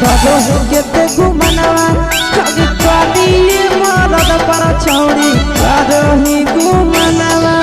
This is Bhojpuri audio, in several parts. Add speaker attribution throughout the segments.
Speaker 1: करो केते घुमनवा कभी कभी मरद पर छौड़ी करो ही घुमनवा।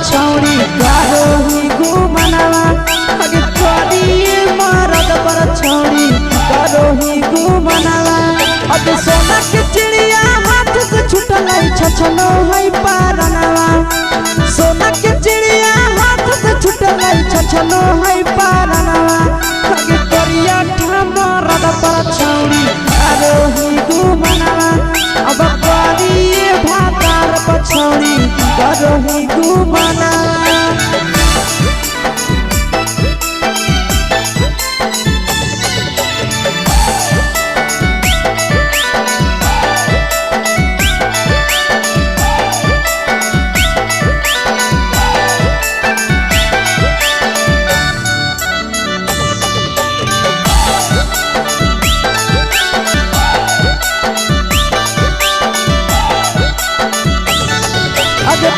Speaker 1: छौड़ी करो ही घुमनवा अगे कभी मरद पर छौड़ी करो ही घुमनवा। अब सोना के चिड़िया हाथ से छूटल छछनो है पारनवा। सोना के चिड़िया हाथ से छूटल छछनो है पारनवा। अगे करिया मरद पर छौड़ी करो ही घुमनवा। अब कभी भातार पर छौड़ी करो ही घुमनवा।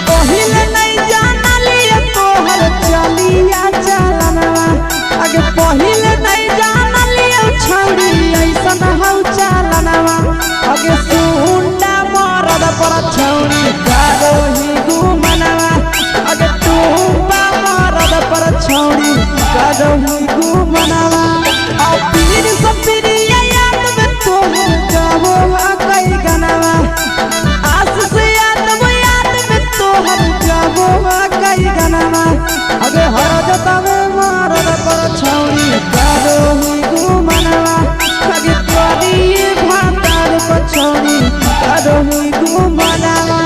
Speaker 1: पहिले नहीं जानलिए तोहर चलिया चलनवा। अगे पहिले नहीं जानलिए छौड़ी ऐसन हौ चलनवा। अगे सुंडा मरद पर छौड़ी करो ही घुमनवा। अगे टूपा मरद पर छौड़ी करो ही घुमनवा। और पीर सब पीरिया याद में तोहर गावो कई गनवा। आस से कई गनवा। अगे हरद तवे मरद पर छौड़ी करो ही घुमनवा। अगे कभी भातार पर छौड़ी करो ही घुमनवा।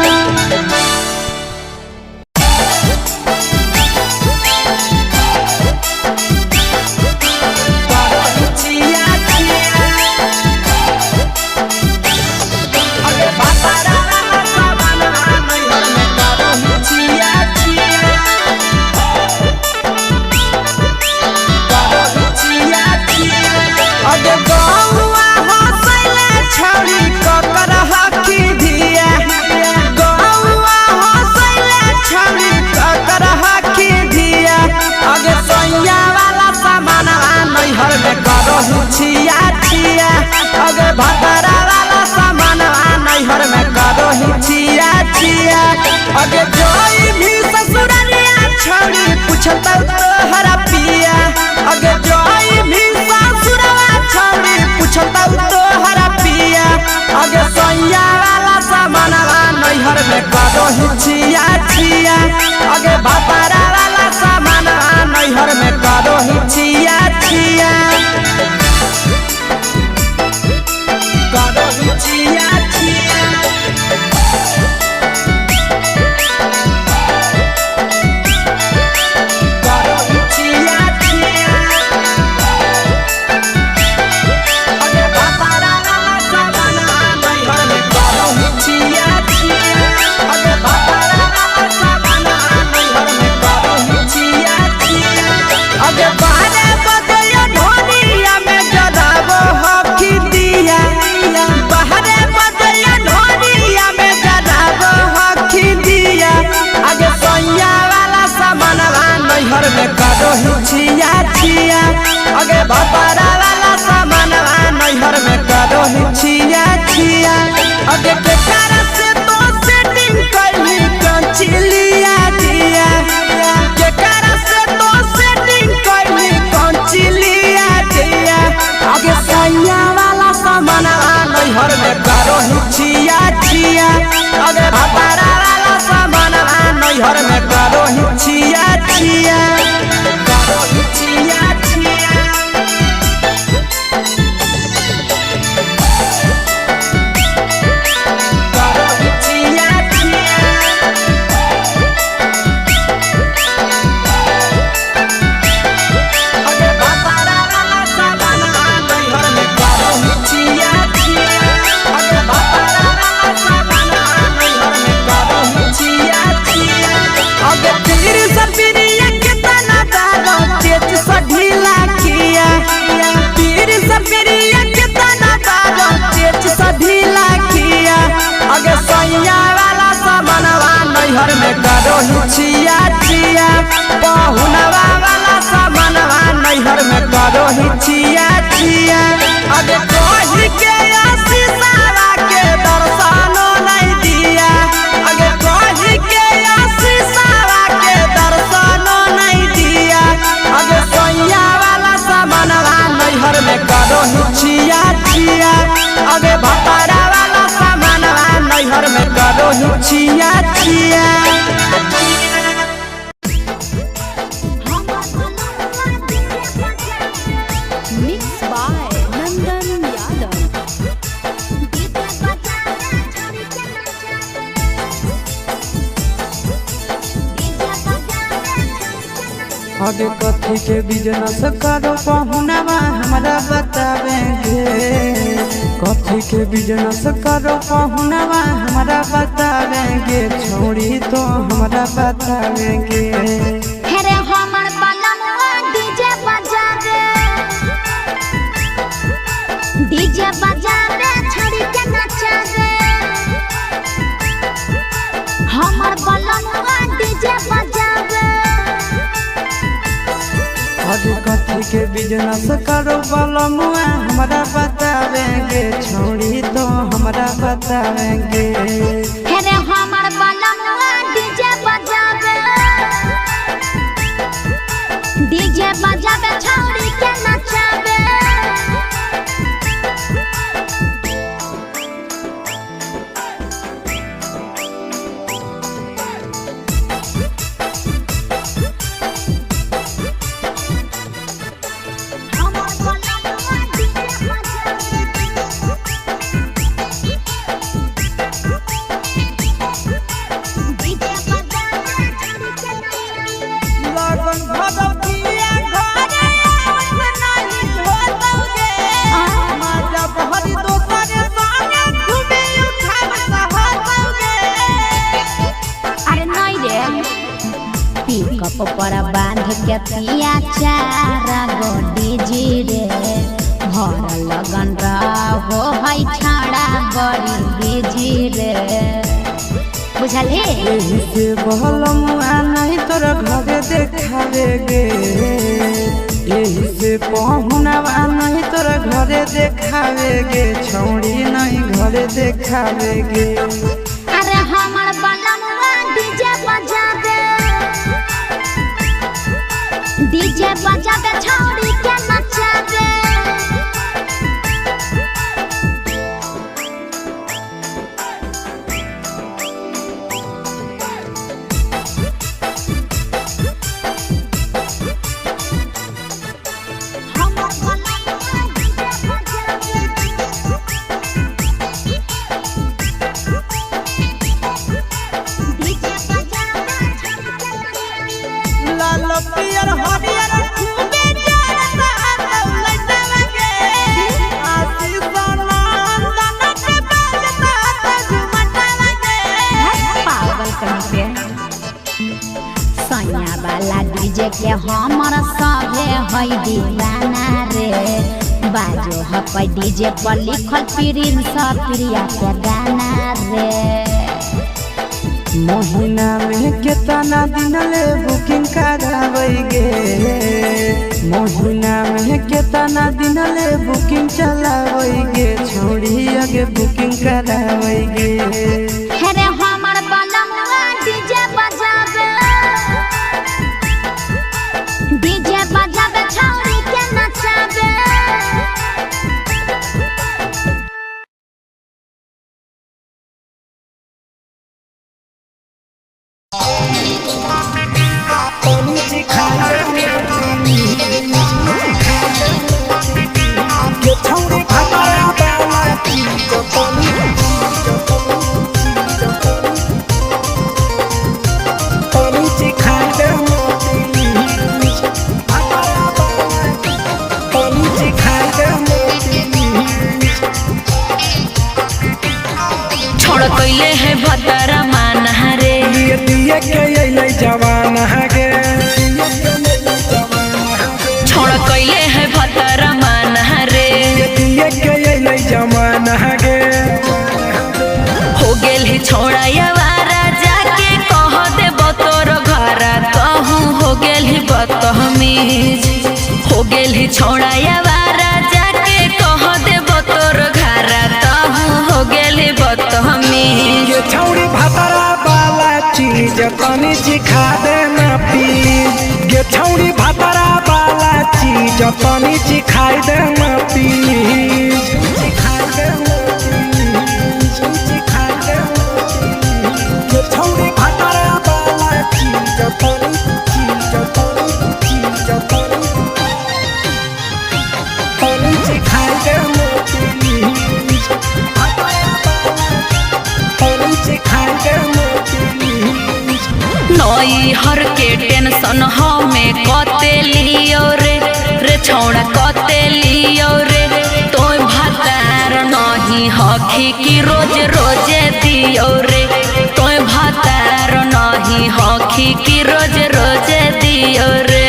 Speaker 1: छिया छिया अगे भतरा वाला सामान नैहर में करो ही छिया छिया। अगे जोई भी ससुररिया छौड़ी पूछता तोहरा पिया। अगे जोई भी ससुरवा छौड़ी पूछता तोहरा पिया। अगे सैया वाला सामान नैहर में करो ही छिया छिया। अगे भतरा वाला सामान नैहर में करो ही छिया छिया। छिया छिया करो छिया छिया। अगे भतरा वाला सामान नैहर में करो छिया छिया। अगे भतरा वाला सामान नैहर में करो छिया छिया। अगे बारे बदलिया ढोलिया में जराबो हकी दिया। नैहर में करो ही छिया छिया। अगे भतरा वाला सामान नैहर में करो ही छिया छिया। अगे केकरा से तो सेटिंग कइली कंचिलिया दिया। केकरा से तो सेटिंग कइली कंचिलिया दिया। अगे सैया वाला सामान नैहर में करो ही छिया छिया। अगे भतरा वाला सामान नैहर में करो ही छिया छिया। करो ही छिया छिया। नैहर में करो हिचिया छिया पहुनवा वाला सामानवा नैहर में करो हिचिया छिया अबे कही के आशीषवा के दर्शनो नहीं दिया अबे कही के आशीषवा के दर्शनो नहीं दिया अबे सोया वाला सामानवा नैहर में करो हिचिया छिया अबे भतारा वाला सामानवा नैहर में करो हिचिया छिया
Speaker 2: आगे कथी के बिजनेस करो पहुनवा हमरा बतावेंगे कथी के बिजनेस करो पहुनवा हमरा बतावेंगे छोड़ी तो हमरा बतावेंगे
Speaker 3: हेरे हमर बलमवा डीजे बजा रे छोड़ी के नचा रे हमर बलमवा डीजे बजा रे
Speaker 2: आगे कथी के बिजनेस करो बलमुआ हमरा बतावेंगे छोड़ी तो हमरा बतावेंगे
Speaker 3: हेरे हमर बलमवा डीजे बजा रे छोड़ी के नचा रे पर बांध के पिया चारा गोडी जी रे भर लगन रहो है छाड़ा बड़ी बेजी रे बुझले
Speaker 2: यही से बलमुआ नहीं तोर घरे देखावेगे यही से पहुनवा नहीं तोर घरे देखावेगे छोड़ी नहीं घरे देखावेगे
Speaker 3: अरे हमर बलमुआ डीजे बजा दे छोड़ी के नचा रे डीजे के हमर सभे है दीवाना रे बाजो हपै डीजे पर लिखल प्रिंस प्रिया के गाना रे
Speaker 2: महीना में कितना दिन ले बुकिंग करावेगे महीना में कितना दिन ले बुकिंग चलावेगे छोड़ी आगे बुकिंग करावेगे
Speaker 3: हेरे हमर बलमवा डीजे बजा रे छोड़ी के नचा रे
Speaker 4: कैले है भतरा मान रे
Speaker 2: दिए के जवान गे
Speaker 4: छोड़ कैले है भतरा मान रे
Speaker 2: दिए के जवान गे
Speaker 4: हो गेल ही छोड़ा यावारा जाके कह गेली छोड़ा यावारा जाके कह देबो तोर घरा तहु हो गेली बतहमी
Speaker 5: ये छौड़ी भातारा वाला चीज तनी चिखा देना प्लीज ये छौड़ी भातारा वाला चीज तनी चिखाई देना प्लीज चिखाई देना प्लीज चिखाई देना ये छौड़ी भातारा वाला चीज तनी चिखाई देना प्लीज
Speaker 4: नई हर के टेंशन हमें कते लियो रे छौड़ा कते लियो रे तो भातार नहीं हखी की रोज रोजे दियो रे तो भातार नहीं हखी की रोज रोजे दियो रे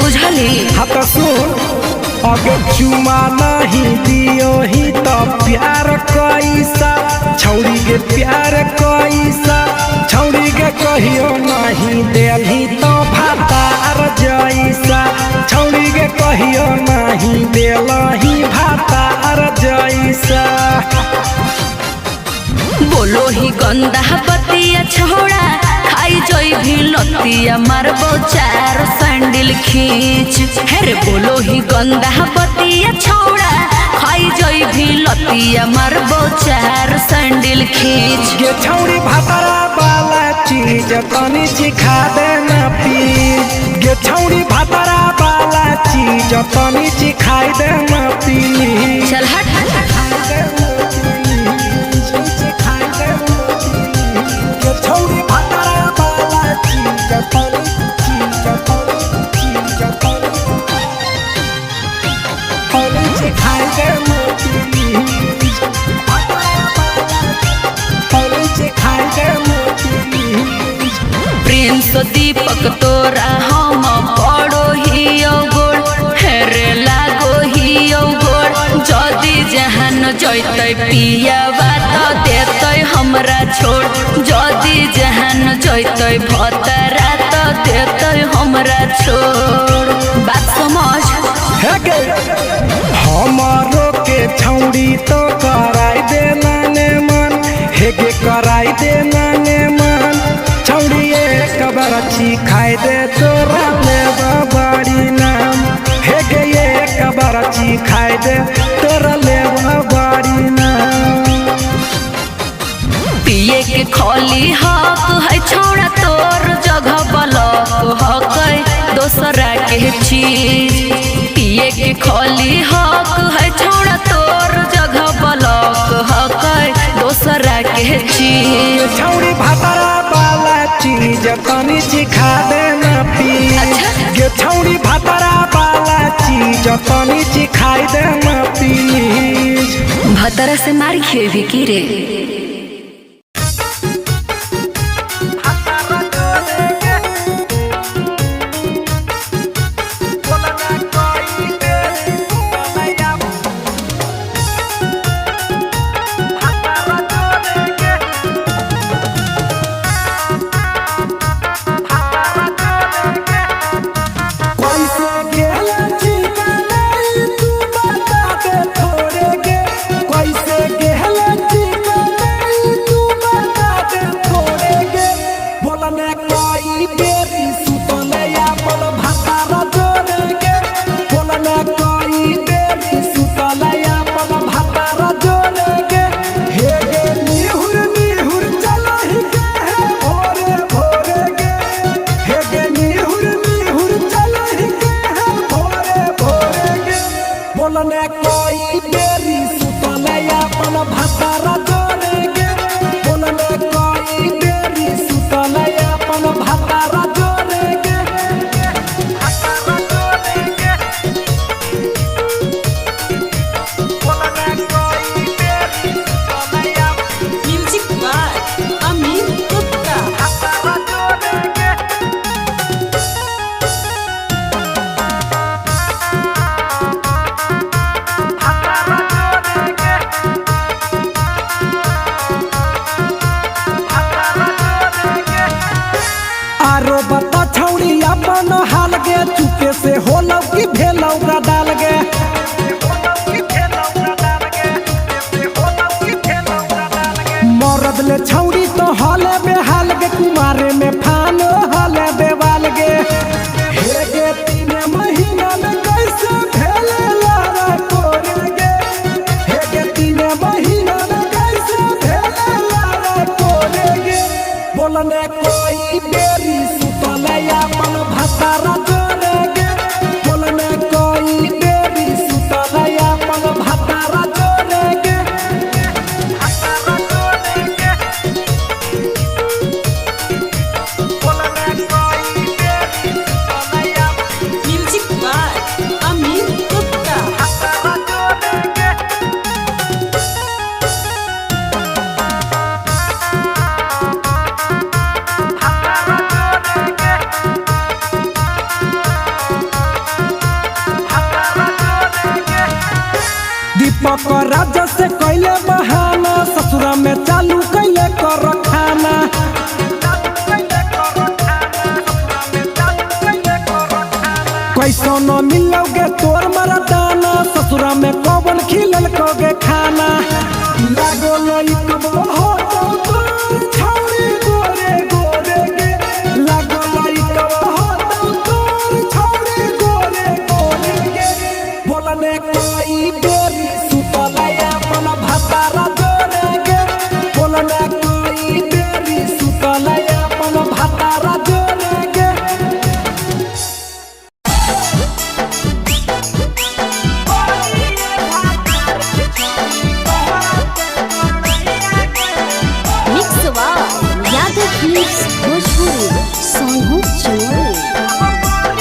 Speaker 4: बुझली।
Speaker 5: हाँ तो सुन अगर चुमा नहीं दियो ही तो प्यार कैसा छौड़ी के प्यार कैसा छौड़ी के कहियो नहीं देली तो भातार जैसा छौड़ी के कहियो नहीं देलही भातार जैसा।
Speaker 4: बोलो ही गंदा बतिया छोड़ा खाई जोई भी लतिया मारबो चार सैंडल खींच हेरे बोलो ही गंदा बतिया छोड़ा खाई जोई भी लतिया मारबो चार सैंडल खींच
Speaker 5: ये छौड़ी भातारा वाला चीज तनी चिखा देना प्लीज ये छौड़ी भातारा वाला चीज तनी चिखाई देना प्लीज
Speaker 4: चल हट
Speaker 5: छौड़ी भातारा वाला चीज तनी चिखाई देना प्लीज चिखाई देना प्लीज।
Speaker 4: प्रिंस दीपक तोरा हम पड़ो ही गोड़ हेरे लागो ही गोड़ जदी जहान जैते पिया बात देते हमरा छोड़ जदी जहान जैते भतरा तो देते हमरा छोड़ बात समझ
Speaker 5: हमारो के छौड़ी तो कराई देना ने मन हेगे कराई देना ने मन छौड़ी एक बरछी खाई दे तोरा ले बड़ी नाम हेगे एक बरछी खाई दे तोरा ले बड़ी नाम।
Speaker 4: पिए के खोली हक है छोड़ा तोर जगह बलक हक दोसरा के चीज पिए के खोली हक है छोड़ा तोर जगह बलक हक दोसरा के चीज
Speaker 5: छौड़ी भातारा वाला चीज तनी चिखा देना प्लीज ये छौड़ी भातारा वाला चीज तनी चिखाई देना प्लीज।
Speaker 4: भतरा से मारी खेवी की रे
Speaker 5: कैसे गेला कुमारे में फानो हले देवाल गे हे गे 3 महीना में कैसे भेले लारा कोरे गे हे गे 3 महीना में कैसे भेले लारा कोरे गे बोलने कोई बेरी सुतले अपन भतारा जोरे गे बोलने कोई बेरी सुतले अपन भतारा जोरे गे भतारा जोरे गे बोलने कोई बेरी सुतले अपन
Speaker 2: म्यूजिक बाय अमित गुप्ता।
Speaker 5: भतारा जोरे गे दीपक राजा से कैले बहाना ससुरा में चालू कैले कर खाना कैसो न मिलोगे तोर मरदाना ससुरा में कौन खिलल कोगे खाना लागो लई कब हो तोर छौरी गोरे गोरे गे लागो लई कब हो तोर छौरी गोरे गोरे गे बोलने कोई बेरी सुतले अपन भतारा जोरे गे बोलने कोई बेरी सुतले अपन भतारा जोरे गे
Speaker 3: मिक्स यादव फिल्म्स भोजपुरी सोनू चोरी।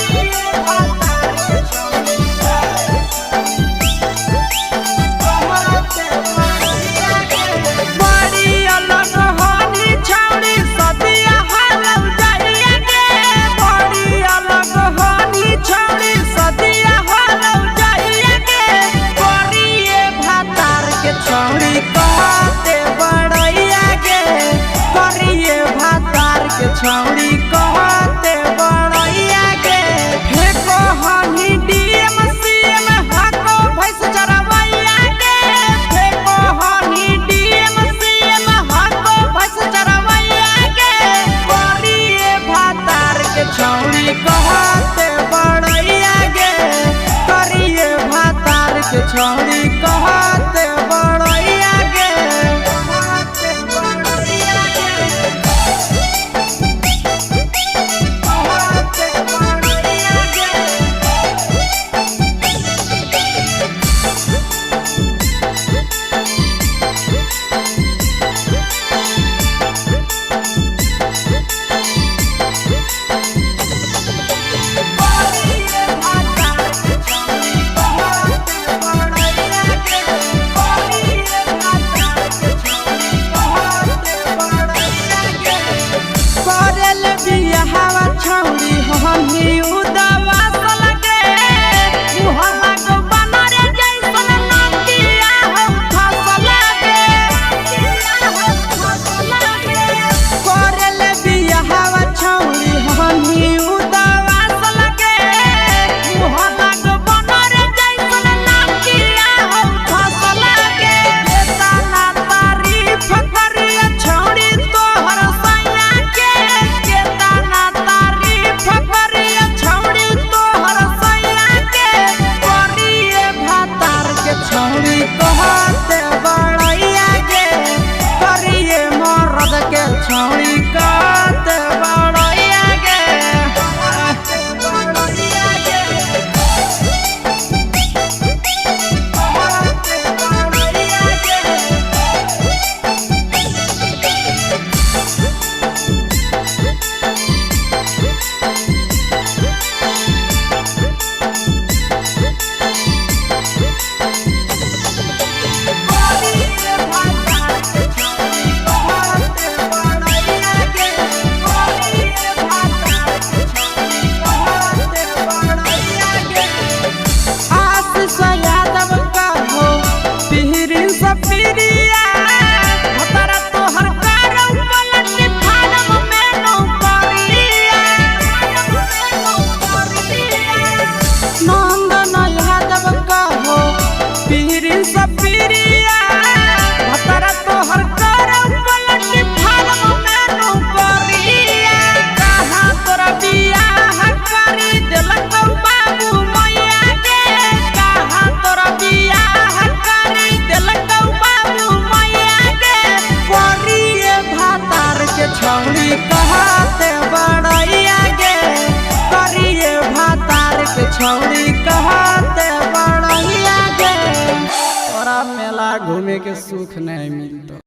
Speaker 1: बड़ी अलग हानी छौड़ी सदिया हालव जाइए गे बड़ी अलग हानी छौड़ी सदिया हालव जाइए गे करिए भातार के छौड़ी कहते बड़ैया गे करिए भातार के छौड़ी कहते बड़ैया गे हे कहनी डीएम सीएम हाको भैंस चरवैया गे हे कहनी डीएम सीएम हाको भैंस चरवैया गे करिए भातार के छौड़ी कहते बड़ैया गे करिए भातार के छौड़ी कहते बड़ैया गे कहते बड़ैया गे कहते बड़ैया गे करल बियाहवा छौड़ी हमी उदवा लगे मुहल्ला को बनरे जैसन नदिया हम फसल लगे करल बियाहवा छौड़ी हमी उदवा लगे मुहल्ला को बनरे जैसन नदिया हम फसल लगे केतना तारीफ करिए छौड़ी तोहर सैया के केतना तारीफ करिए छौड़ी कहते बड़हिया गे तोरा मेला घूमे के सुख नहीं मिलतो।